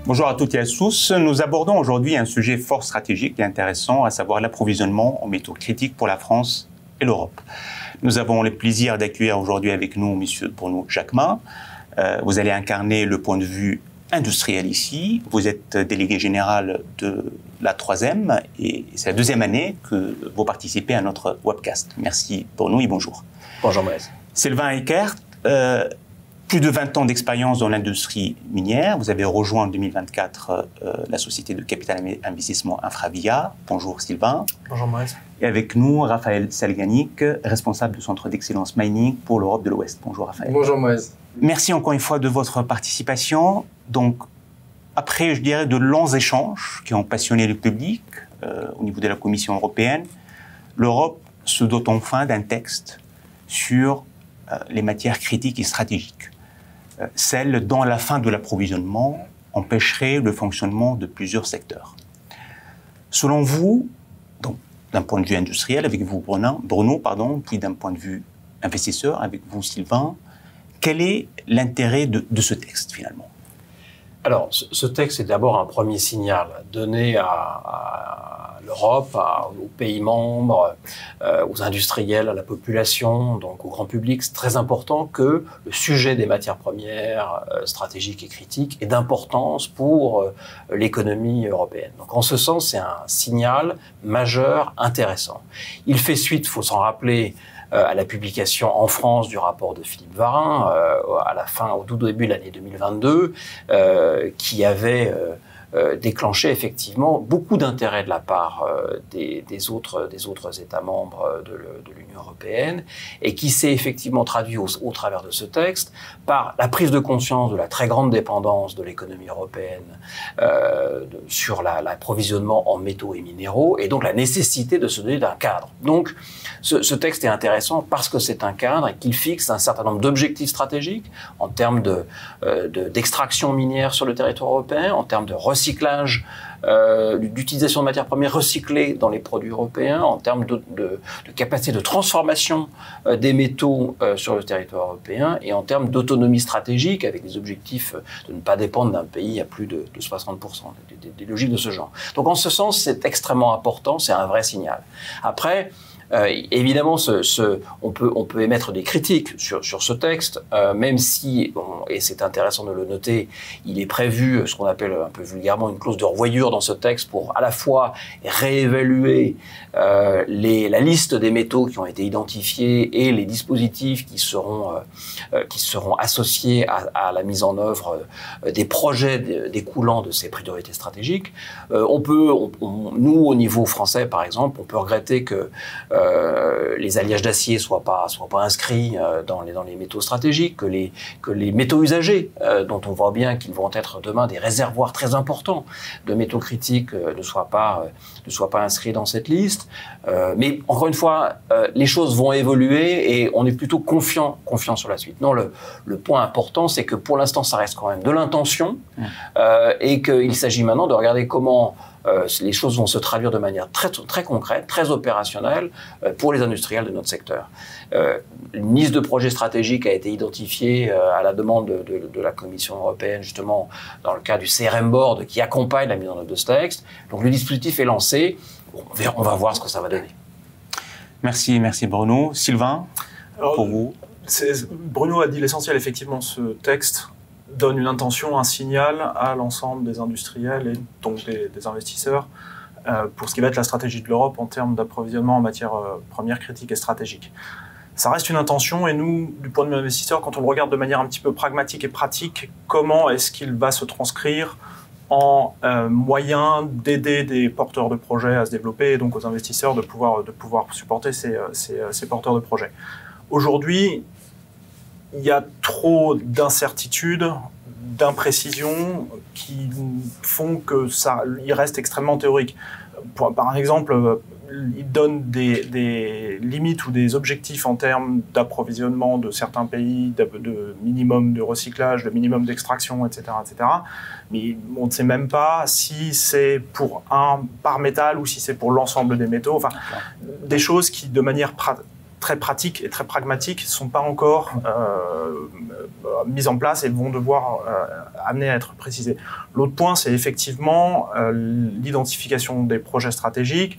Bonjour à toutes et à tous. Nous abordons aujourd'hui un sujet fort stratégique et intéressant, à savoir l'approvisionnement en métaux critiques pour la France et l'Europe. Nous avons le plaisir d'accueillir aujourd'hui avec nous M. Bruno Jacquemin. Vous allez incarner le point de vue industriel ici. Vous êtes délégué général de la 3e et c'est la 2e année que vous participez à notre webcast. Merci Bruno et bonjour. Bonjour Maëz. Sylvain Eckert, plus de 20 ans d'expérience dans l'industrie minière. Vous avez rejoint en 2024 la société de capital investissement Infravia. Bonjour Sylvain. Bonjour Maëz. Et avec nous, Raphaël Salganic, responsable du Centre d'excellence mining pour l'Europe de l'Ouest. Bonjour Raphaël. Bonjour Maëz. Merci encore une fois de votre participation. Donc, après, je dirais, de longs échanges qui ont passionné le public au niveau de la Commission européenne, l'Europe se dote enfin d'un texte sur les matières critiques et stratégiques, celles dont la fin de l'approvisionnement empêcherait le fonctionnement de plusieurs secteurs. Selon vous, donc d'un point de vue industriel, avec vous Bruno, puis d'un point de vue investisseur, avec vous Sylvain, quel est l'intérêt de ce texte finalement? Alors, ce texte est d'abord un premier signal donné à l'Europe, aux pays membres, aux industriels, à la population, donc au grand public. C'est très important que le sujet des matières premières stratégiques et critiques est d'importance pour l'économie européenne. Donc, en ce sens, c'est un signal majeur, intéressant. Il fait suite, il faut s'en rappeler, à la publication en France du rapport de Philippe Varin au tout début de l'année 2022, qui avait déclenché effectivement beaucoup d'intérêt de la part des autres États membres de l'Union européenne et qui s'est effectivement traduit au travers de ce texte par la prise de conscience de la très grande dépendance de l'économie européenne sur l'approvisionnement en métaux et minéraux et donc la nécessité de se donner d'un cadre. Donc ce texte est intéressant parce que c'est un cadre et qu'il fixe un certain nombre d'objectifs stratégiques en termes d'extraction minière sur le territoire européen, en termes de recyclage, d'utilisation de matières premières recyclées dans les produits européens, en termes de capacité de transformation des métaux sur le territoire européen et en termes d'autonomie stratégique avec des objectifs de ne pas dépendre d'un pays à plus de 60%, des logiques de ce genre. Donc en ce sens, c'est extrêmement important, c'est un vrai signal. Après, évidemment, on peut émettre des critiques sur ce texte, même si, et c'est intéressant de le noter, il est prévu ce qu'on appelle un peu vulgairement une clause de revoyure dans ce texte pour à la fois réévaluer la liste des métaux qui ont été identifiés et les dispositifs qui seront associés à la mise en œuvre des projets découlant de ces priorités stratégiques. Nous, au niveau français, par exemple, on peut regretter que les alliages d'acier soient pas inscrits dans les métaux stratégiques, que les métaux usagés, dont on voit bien qu'ils vont être demain des réservoirs très importants de métaux critiques, ne soient pas inscrits dans cette liste. Mais encore une fois, les choses vont évoluer et on est plutôt confiant sur la suite. Non, le point important, c'est que pour l'instant, ça reste quand même de l'intention et qu'il s'agit maintenant de regarder comment les choses vont se traduire de manière très, très concrète, très opérationnelle pour les industriels de notre secteur. Une liste de projets stratégiques a été identifiée à la demande de la Commission européenne, justement dans le cadre du CRM Board qui accompagne la mise en œuvre de ce texte. Donc le dispositif est lancé, on va voir ce que ça va donner. Merci Bruno. Sylvain, pour vous. Bruno a dit l'essentiel, effectivement, ce texte donne une intention, un signal à l'ensemble des industriels et donc des investisseurs pour ce qui va être la stratégie de l'Europe en termes d'approvisionnement en matières premières critiques et stratégiques. Ça reste une intention et nous, du point de vue investisseur, quand on le regarde de manière un petit peu pragmatique et pratique, comment est-ce qu'il va se transcrire en moyen d'aider des porteurs de projets à se développer et donc aux investisseurs de pouvoir supporter ces porteurs de projets. Aujourd'hui, il y a trop d'incertitudes, d'imprécisions qui font que il reste extrêmement théorique. Par exemple, il donne des limites ou des objectifs en termes d'approvisionnement de certains pays, de minimum de recyclage, de minimum d'extraction, etc., etc. Mais on ne sait même pas si c'est par métal ou si c'est pour l'ensemble des métaux. Enfin, des choses qui, de manière très pratiques et très pragmatiques ne sont pas encore mises en place et vont devoir amener à être précisées. L'autre point, c'est effectivement l'identification des projets stratégiques.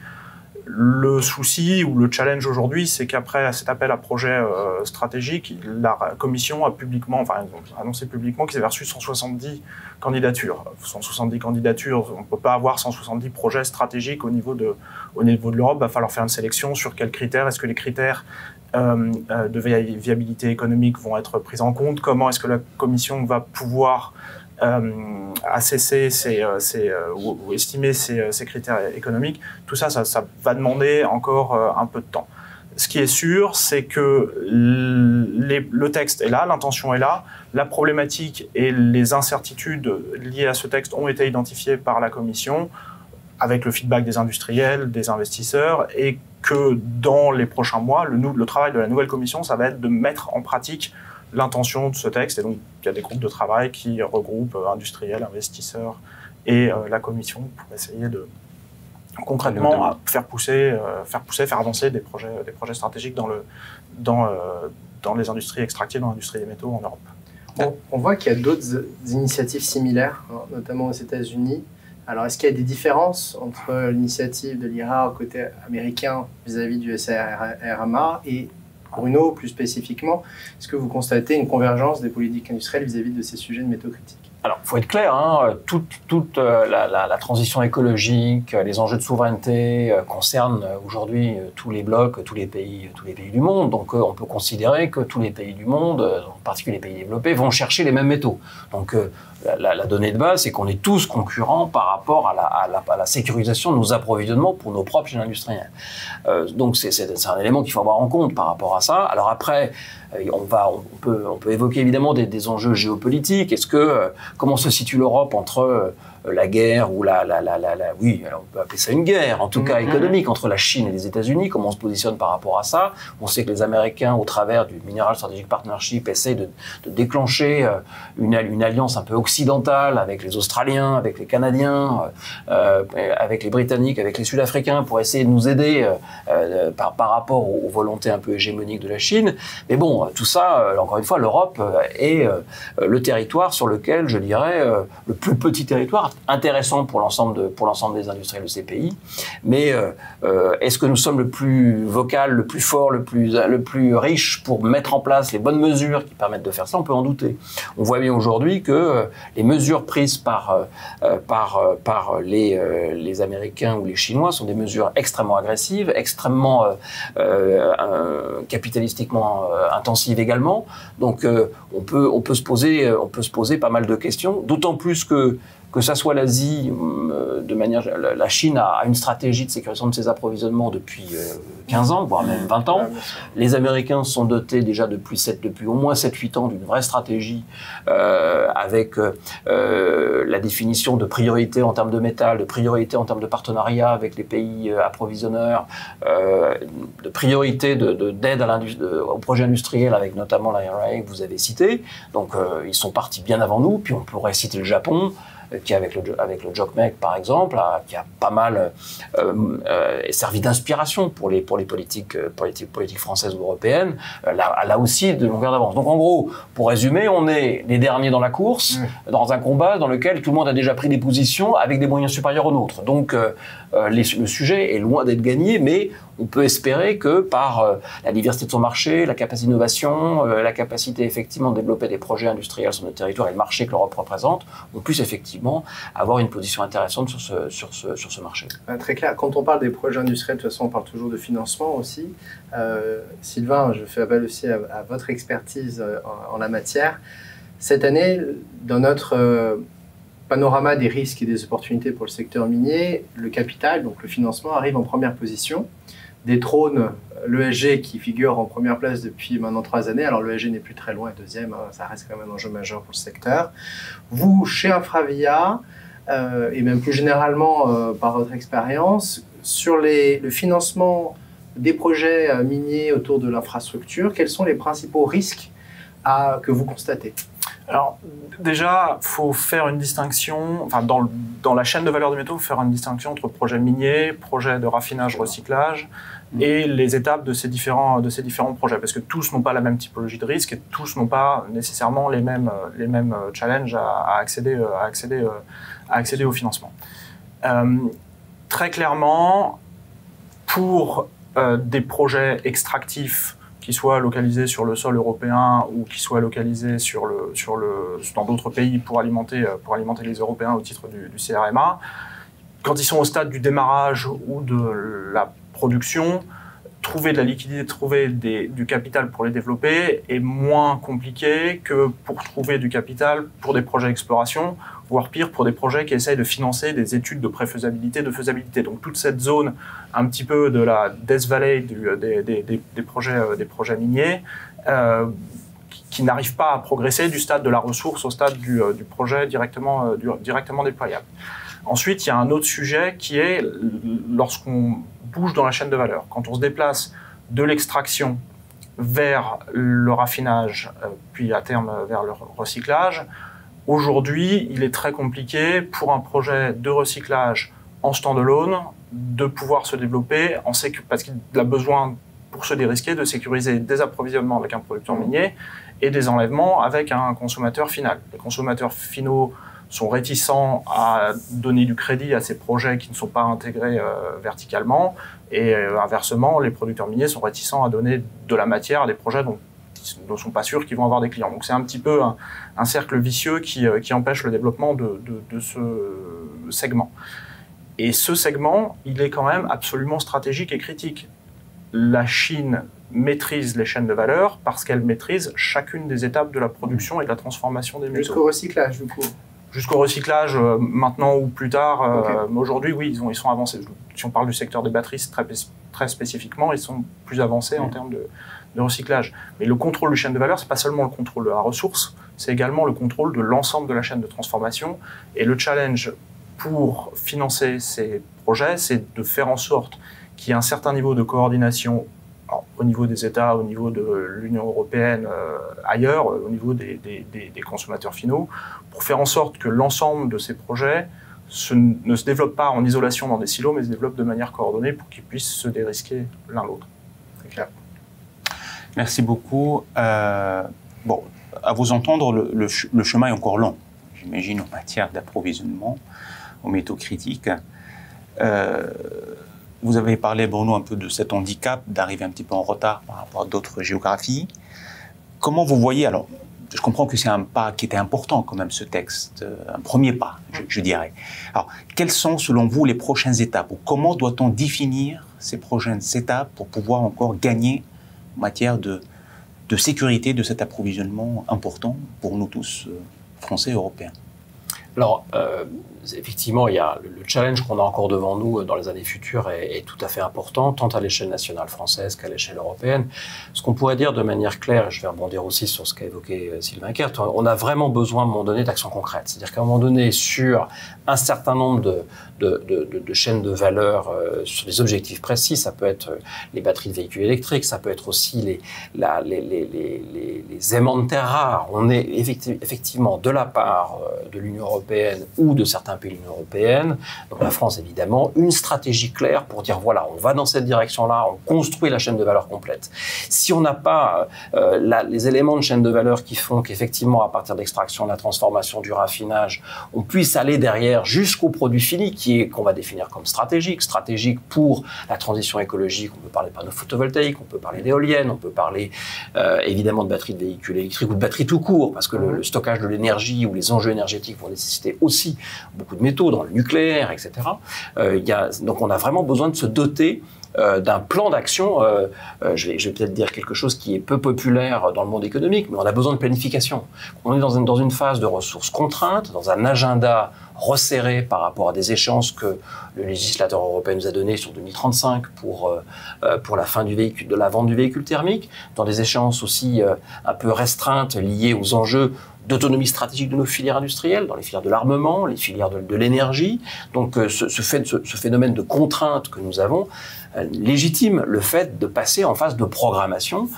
Le souci ou le challenge aujourd'hui, c'est qu'après cet appel à projet stratégique, la Commission a publiquement, enfin, annoncé publiquement qu'ils avaient reçu 170 candidatures. 170 candidatures, on ne peut pas avoir 170 projets stratégiques au niveau de l'Europe. Il va falloir faire une sélection sur quels critères. Est-ce que les critères de viabilité économique vont être pris en compte? Comment est-ce que la Commission va pouvoir assesser ou estimer ces critères économiques? Tout ça, ça va demander encore un peu de temps. Ce qui est sûr, c'est que le texte est là, l'intention est là, la problématique et les incertitudes liées à ce texte ont été identifiées par la Commission avec le feedback des industriels, des investisseurs, et que dans les prochains mois, le travail de la nouvelle Commission, ça va être de mettre en pratique l'intention de ce texte. Et donc, il y a des groupes de travail qui regroupent industriels, investisseurs et la Commission pour essayer de concrètement faire avancer des projets stratégiques dans les industries extractives, dans l'industrie des métaux en Europe. On voit qu'il y a d'autres initiatives similaires, notamment aux États-Unis. Alors, est-ce qu'il y a des différences entre l'initiative de l'IRA côté américain vis-à-vis du SARMA et Bruno, plus spécifiquement, est-ce que vous constatez une convergence des politiques industrielles vis-à-vis de ces sujets de métaux critiques? Alors, il faut être clair, hein, toute la transition écologique, les enjeux de souveraineté concernent aujourd'hui tous les blocs, tous les pays du monde. Donc, on peut considérer que tous les pays du monde, en particulier les pays développés, vont chercher les mêmes métaux. Donc, la donnée de base, c'est qu'on est tous concurrents par rapport à la sécurisation de nos approvisionnements pour nos propres chaînes industrielles. Donc, c'est un élément qu'il faut avoir en compte par rapport à ça. Alors après, on peut évoquer évidemment des enjeux géopolitiques. Comment se situe l'Europe entre la guerre ou oui, alors on peut appeler ça une guerre, en tout cas économique, entre la Chine et les États-Unis, comment on se positionne par rapport à ça? On sait que les Américains, au travers du Mineral Strategic Partnership, essaient de déclencher une alliance un peu occidentale avec les Australiens, avec les Canadiens, avec les Britanniques, avec les Sud-Africains, pour essayer de nous aider par rapport aux volontés un peu hégémoniques de la Chine. Mais bon, tout ça, encore une fois, l'Europe est le territoire sur lequel, je dirais, le plus petit territoire, intéressant pour l'ensemble des industriels de ces pays. Mais est-ce que nous sommes le plus vocal, le plus fort, le plus riche pour mettre en place les bonnes mesures qui permettent de faire ça? On peut en douter. On voit bien aujourd'hui que les mesures prises par les Américains ou les Chinois sont des mesures extrêmement agressives, extrêmement capitalistiquement intensives également. Donc on peut se poser pas mal de questions, d'autant plus que ça soit l'Asie, la Chine a une stratégie de sécurisation de ses approvisionnements depuis 15 ans, voire même 20 ans. Les Américains sont dotés déjà depuis au moins 7-8 ans d'une vraie stratégie avec la définition de priorités en termes de métal, de priorités en termes de partenariat avec les pays approvisionneurs, de priorités d'aide au projet industriel avec notamment l'IRA que vous avez cité. Donc ils sont partis bien avant nous, puis on pourrait citer le Japon, qui avec le JOCMEC par exemple, qui a pas mal servi d'inspiration pour les politiques françaises ou européennes, là aussi de longueur d'avance. Donc en gros, pour résumer, on est les derniers dans la course, dans un combat dans lequel tout le monde a déjà pris des positions avec des moyens supérieurs aux nôtres. Donc le sujet est loin d'être gagné, mais on peut espérer que par la diversité de son marché, la capacité d'innovation, la capacité effectivement de développer des projets industriels sur notre territoire et le marché que l'Europe représente, on puisse effectivement avoir une position intéressante sur ce marché. Très clair. Quand on parle des projets industriels, de toute façon, on parle toujours de financement aussi. Sylvain, je fais appel aussi à votre expertise en la matière. Cette année, dans notre panorama des risques et des opportunités pour le secteur minier, le capital, donc le financement, arrive en première position. Détrône l'ESG qui figure en première place depuis maintenant 3 années. Alors l'ESG n'est plus très loin, deuxième, ça reste quand même un enjeu majeur pour le secteur. Vous, chez Infravia, et même plus généralement par votre expérience, sur le financement des projets miniers autour de l'infrastructure, quels sont les principaux risques que vous constatez? Alors, déjà, il faut faire une distinction, enfin, dans la chaîne de valeur des métaux, il faut faire une distinction entre projets miniers, projets de raffinage, recyclage et les étapes de ces différents projets, parce que tous n'ont pas la même typologie de risque et tous n'ont pas nécessairement les mêmes challenges à accéder au financement. Très clairement, pour des projets extractifs qui soient localisés sur le sol européen ou qui soient localisés dans d'autres pays pour alimenter les Européens au titre du CRMA, quand ils sont au stade du démarrage ou de la production, trouver de la liquidité, trouver du capital pour les développer est moins compliqué que pour trouver du capital pour des projets d'exploration, voire pire, pour des projets qui essayent de financer des études de préfaisabilité, de faisabilité. Donc toute cette zone un petit peu de la Death Valley des projets miniers qui n'arrivent pas à progresser du stade de la ressource au stade du projet directement déployable. Ensuite, il y a un autre sujet qui est lorsqu'on bouge dans la chaîne de valeur. Quand on se déplace de l'extraction vers le raffinage, puis à terme vers le recyclage, aujourd'hui, il est très compliqué pour un projet de recyclage en stand-alone de pouvoir se développer parce qu'il a besoin, pour se dérisquer, de sécuriser des approvisionnements avec un producteur minier et des enlèvements avec un consommateur final. Les consommateurs finaux sont réticents à donner du crédit à ces projets qui ne sont pas intégrés verticalement, et inversement, les producteurs miniers sont réticents à donner de la matière à des projets dont ils ne sont pas sûrs qu'ils vont avoir des clients. Donc c'est un petit peu un cercle vicieux qui empêche le développement de ce segment. Et ce segment, il est quand même absolument stratégique et critique. La Chine maîtrise les chaînes de valeur parce qu'elle maîtrise chacune des étapes de la production et de la transformation des métaux. Jusqu'au recyclage, du coup. Jusqu'au recyclage, maintenant ou plus tard. Okay. Mais aujourd'hui, oui, ils sont avancés. Si on parle du secteur des batteries, très spécifiquement, ils sont plus avancés en termes de recyclage. Mais le contrôle de chaîne de valeur, c'est pas seulement le contrôle de la ressource, c'est également le contrôle de l'ensemble de la chaîne de transformation. Et le challenge pour financer ces projets, c'est de faire en sorte qu'il y ait un certain niveau de coordination au niveau des États, au niveau de l'Union européenne, ailleurs, au niveau des consommateurs finaux, pour faire en sorte que l'ensemble de ces projets ne se développent pas en isolation dans des silos, mais se développent de manière coordonnée pour qu'ils puissent se dérisquer l'un l'autre. C'est clair. Merci beaucoup. Bon, à vous entendre, le chemin est encore long, j'imagine, en matière d'approvisionnement aux métaux critiques. Vous avez parlé, Bruno, un peu de cet handicap d'arriver un petit peu en retard par rapport à d'autres géographies. Comment vous voyez, alors, je comprends que c'est un pas qui était important quand même, ce texte, un premier pas, je dirais. Alors, quelles sont, selon vous, les prochaines étapes, ou comment doit-on définir ces prochaines étapes pour pouvoir encore gagner en matière de sécurité de cet approvisionnement important pour nous tous, Français et Européens? Alors, effectivement, il y a le challenge qu'on a encore devant nous dans les années futures est tout à fait important, tant à l'échelle nationale française qu'à l'échelle européenne. Ce qu'on pourrait dire de manière claire, et je vais rebondir aussi sur ce qu'a évoqué Sylvain Eckert, on a vraiment besoin à un moment donné d'actions concrètes. C'est-à-dire qu'à un moment donné, sur un certain nombre de chaînes de valeur, sur des objectifs précis, ça peut être les batteries de véhicules électriques, ça peut être aussi les aimants de terres rares. On est effectivement de la part de l'Union européenne ou de certains pays de l'Union européenne, donc la France évidemment, une stratégie claire pour dire voilà, on va dans cette direction-là, on construit la chaîne de valeur complète. Si on n'a pas les éléments de chaîne de valeur qui font qu'effectivement, à partir d'extraction, de la transformation, du raffinage, on puisse aller derrière jusqu'au produit fini qu'on va définir comme stratégique pour la transition écologique. On peut parler de panneaux photovoltaïques, on peut parler d'éoliennes, on peut parler évidemment de batteries de véhicules électriques ou de batteries tout court, parce que le stockage de l'énergie ou les enjeux énergétiques vont nécessiter aussi beaucoup de métaux dans le nucléaire, etc. Donc on a vraiment besoin de se doter d'un plan d'action. Je vais peut-être dire quelque chose qui est peu populaire dans le monde économique, mais on a besoin de planification. On est dans une phase de ressources contraintes, dans un agenda resserré par rapport à des échéances que le législateur européen nous a données sur 2035 pour la fin de la vente du véhicule thermique, dans des échéances aussi un peu restreintes liées aux enjeux d'autonomie stratégique de nos filières industrielles, dans les filières de l'armement, les filières de l'énergie. Donc ce phénomène de contrainte que nous avons légitime le fait de passer en phase de programmation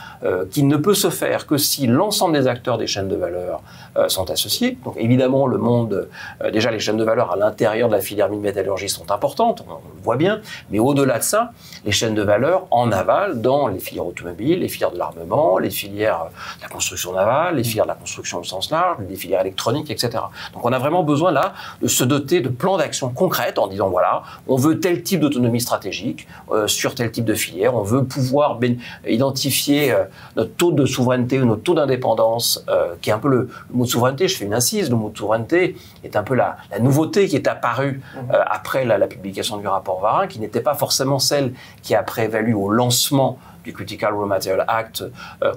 qui ne peut se faire que si l'ensemble des acteurs des chaînes de valeur sont associés. Donc évidemment, le monde, déjà les chaînes de valeur à l'intérieur de la filière mine métallurgie sont importantes, on le voit bien, mais au-delà de ça, les chaînes de valeur en aval, dans les filières automobiles, les filières de l'armement, les filières de la construction navale, les filières de la construction au sens large, les filières électroniques, etc. Donc on a vraiment besoin là de se doter de plans d'action concrets en disant voilà, on veut tel type d'autonomie stratégique sur tel type de filière, on veut pouvoir identifier notre taux de souveraineté ou notre taux d'indépendance, qui est un peu le mot de souveraineté, je fais une incise, le mot de souveraineté est un peu la nouveauté qui est apparue après la publication du rapport Varin, qui n'était pas forcément celle qui a prévalu au lancement du Critical Raw Material Act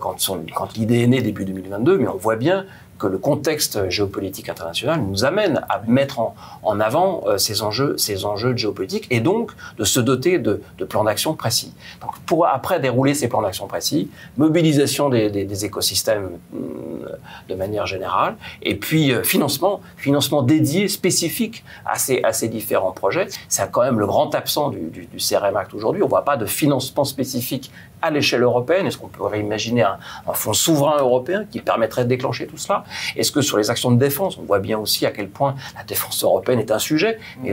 quand l'idée est née début 2022, mais on voit bien que le contexte géopolitique international nous amène à mettre en avant ces enjeux de géopolitique et donc de se doter de plans d'action précis. Donc pour après dérouler ces plans d'action précis, mobilisation des écosystèmes de manière générale et puis financement dédié, spécifique à ces différents projets. C'est quand même le grand absent du CRM Act aujourd'hui. On ne voit pas de financement spécifique à l'échelle européenne. Est-ce qu'on pourrait imaginer un fonds souverain européen qui permettrait de déclencher tout cela? Est-ce que sur les actions de défense, on voit bien aussi à quel point la défense européenne est un sujet, mais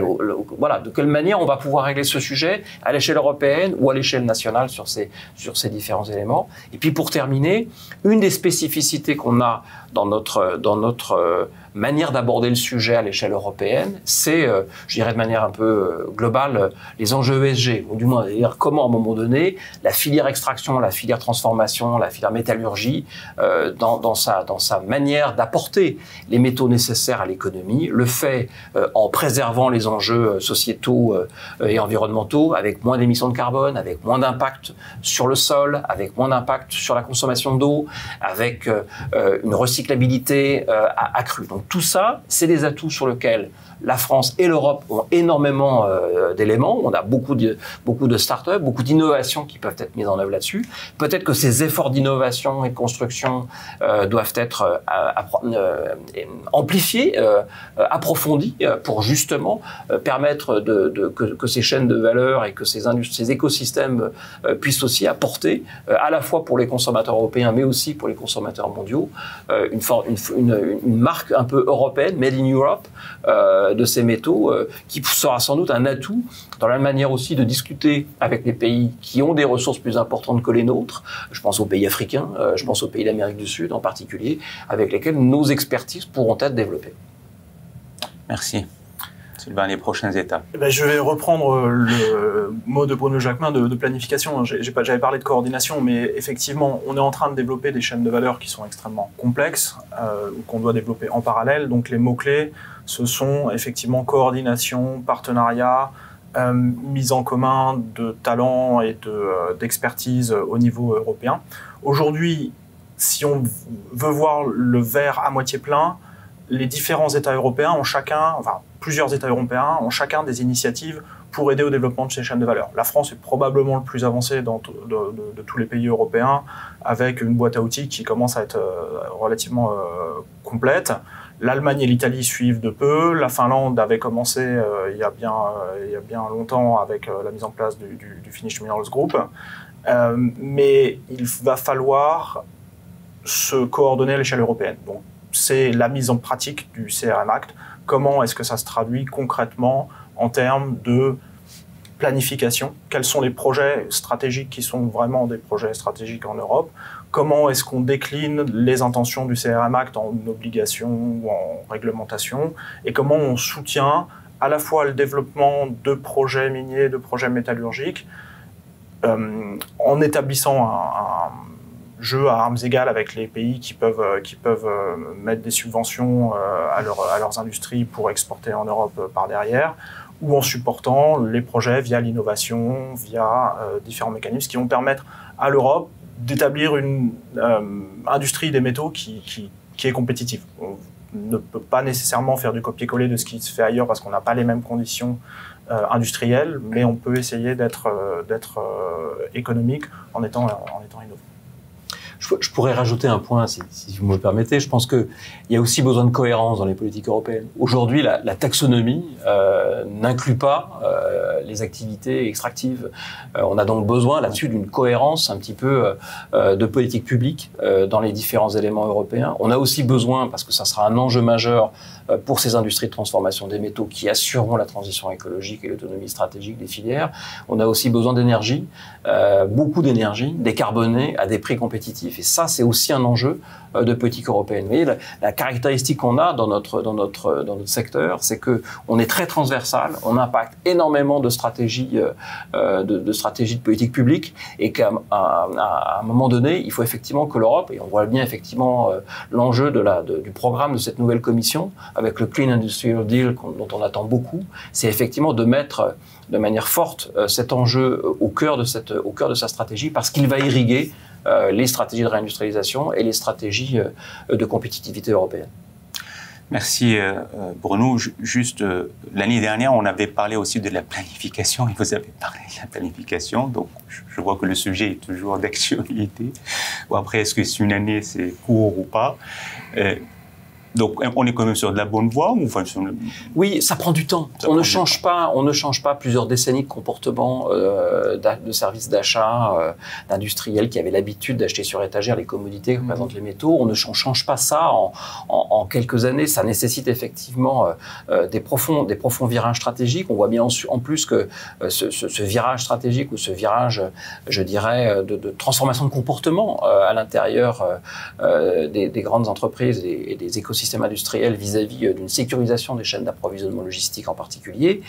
voilà, de quelle manière on va pouvoir régler ce sujet à l'échelle européenne ou à l'échelle nationale sur ces différents éléments. Et puis pour terminer, une des spécificités qu'on a dans notre manière d'aborder le sujet à l'échelle européenne, c'est, je dirais de manière un peu globale, les enjeux ESG, ou du moins dire comment à un moment donné, la filière extraction, la filière transformation, la filière métallurgie, dans sa manière d'apporter les métaux nécessaires à l'économie, le fait en préservant les enjeux sociétaux et environnementaux, avec moins d'émissions de carbone, avec moins d'impact sur le sol, avec moins d'impact sur la consommation d'eau, avec une recyclabilité accrue. Donc tout ça, c'est des atouts sur lesquels la France et l'Europe ont énormément d'éléments. On a beaucoup de start-up, beaucoup d'innovations qui peuvent être mises en œuvre là-dessus. Peut-être que ces efforts d'innovation et de construction doivent être amplifiés, approfondis, pour justement permettre que ces chaînes de valeur et que ces écosystèmes puissent aussi apporter, à la fois pour les consommateurs européens, mais aussi pour les consommateurs mondiaux, une marque un peu européenne, Made in Europe, de ces métaux, qui sera sans doute un atout dans la manière aussi de discuter avec les pays qui ont des ressources plus importantes que les nôtres. Je pense aux pays africains, je pense aux pays d'Amérique du Sud en particulier, avec lesquels nos expertises pourront être développées. Merci. Sylvain, les prochaines étapes. Je vais reprendre le mot de Bruno Jacquemin de planification. J'avais parlé de coordination, mais effectivement, on est en train de développer des chaînes de valeur qui sont extrêmement complexes, qu'on doit développer en parallèle. Donc les mots-clés, ce sont effectivement coordination, partenariat, mise en commun de talents et d'expertise au niveau européen. Aujourd'hui, si on veut voir le verre à moitié plein, les différents États européens ont plusieurs États européens ont chacun des initiatives pour aider au développement de ces chaînes de valeur. La France est probablement le plus avancé de tous les pays européens, avec une boîte à outils qui commence à être relativement complète. L'Allemagne et l'Italie suivent de peu. La Finlande avait commencé il y a bien longtemps avec la mise en place du Finnish Minerals Group. Mais il va falloir se coordonner à l'échelle européenne. Donc, c'est la mise en pratique du CRM Act. Comment est-ce que ça se traduit concrètement en termes de planification? Quels sont les projets stratégiques qui sont vraiment des projets stratégiques en Europe? Comment est-ce qu'on décline les intentions du CRM Act en obligation ou en réglementation? Et comment on soutient à la fois le développement de projets miniers, de projets métallurgiques, en établissant un jeu à armes égales avec les pays qui peuvent mettre des subventions à leurs industries pour exporter en Europe par derrière, ou en supportant les projets via l'innovation, via différents mécanismes qui vont permettre à l'Europe d'établir une industrie des métaux qui est compétitive. On ne peut pas nécessairement faire du copier-coller de ce qui se fait ailleurs parce qu'on n'a pas les mêmes conditions industrielles, mais on peut essayer d'être économique en étant innovant. Je pourrais rajouter un point, si vous me le permettez. Je pense qu'il y a aussi besoin de cohérence dans les politiques européennes. Aujourd'hui, la taxonomie n'inclut pas les activités extractives. On a donc besoin là-dessus d'une cohérence un petit peu de politique publique dans les différents éléments européens. On a aussi besoin, parce que ça sera un enjeu majeur pour ces industries de transformation des métaux qui assureront la transition écologique et l'autonomie stratégique des filières, on a aussi besoin d'énergie, beaucoup d'énergie, décarbonée à des prix compétitifs. Et ça, c'est aussi un enjeu de politique européenne. Vous voyez, la caractéristique qu'on a dans notre secteur, c'est que on est très transversal, on impacte énormément de stratégies de politique publique, et qu'à un moment donné, il faut effectivement que l'Europe, et on voit bien effectivement l'enjeu du programme de cette nouvelle commission, avec le Clean Industrial Deal dont on attend beaucoup, c'est effectivement de mettre de manière forte cet enjeu au cœur de sa stratégie, parce qu'il va irriguer les stratégies de réindustrialisation et les stratégies de compétitivité européenne. Merci Bruno. Juste l'année dernière, on avait parlé aussi de la planification, et vous avez parlé de la planification, donc je vois que le sujet est toujours d'actualité. Bon, après, est-ce que c'est une année, c'est court ou pas? Donc, on est quand même sur de la bonne voie ou enfin, Oui, ça prend du temps. On ne change pas plusieurs décennies de comportement de services d'achat d'industriels qui avaient l'habitude d'acheter sur étagère les commodités que représentent les métaux. On ne change pas ça en quelques années. Ça nécessite effectivement des profonds virages stratégiques. On voit bien en plus que ce virage stratégique ou ce virage, je dirais, de transformation de comportement à l'intérieur des grandes entreprises et des écosystèmes industriels vis-à-vis d'une sécurisation des chaînes d'approvisionnement logistique en particulier,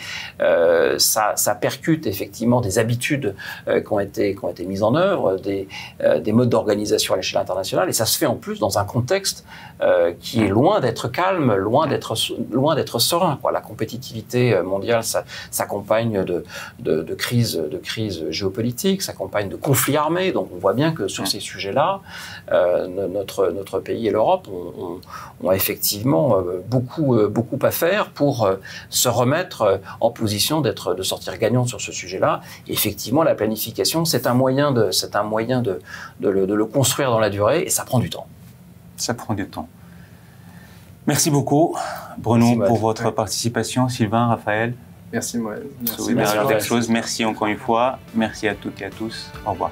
ça percute effectivement des habitudes qui ont été mises en œuvre, des modes d'organisation à l'échelle internationale, et ça se fait en plus dans un contexte qui est loin d'être calme, loin d'être serein, quoi. La compétitivité mondiale s'accompagne de crises géopolitiques, s'accompagne de conflits armés, donc on voit bien que sur ces sujets-là, notre pays et l'Europe ont effectivement beaucoup à faire pour se remettre en position de sortir gagnant sur ce sujet-là. Et effectivement, la planification, c'est un moyen de le construire dans la durée, et ça prend du temps. Ça prend du temps. Merci beaucoup, Bruno, pour votre participation. Sylvain, Raphaël. Merci, Moël. Merci encore une fois. Merci à toutes et à tous. Au revoir.